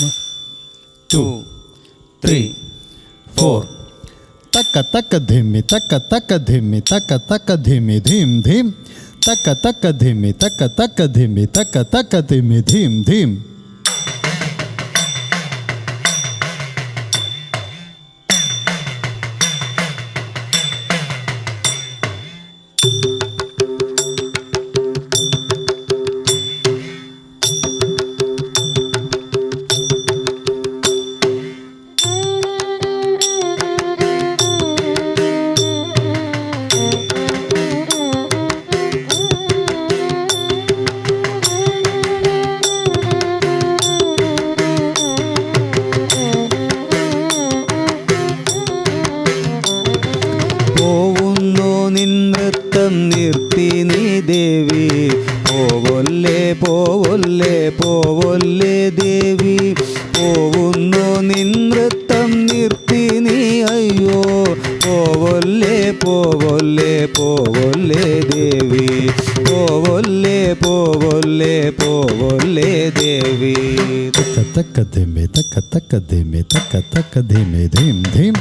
2, 3, 4. तक तक धिमी तक तक धिमी तक तक धिमी धीम धीम तक तक धिमी तक तक धिमी तक तक धिमी धीम धीम. നൃത്തം നിർത്തി നീ ദേവി പോവൊല്ലേ പോവൊല്ലേ പോവൊല്ലേ ദേവി പോവുന്നു നിൻ നൃത്തം നിർത്തി നീ അയ്യോ പോവൊല്ലേ പോവൊല്ലേ പോവൊല്ലേ ദേവി പോവൊല്ലേ പോവൊല്ലേ പോവൊല്ലേ ദേവി तक तक धिमी तक तक धिमी तक तक धिमी धीम धीम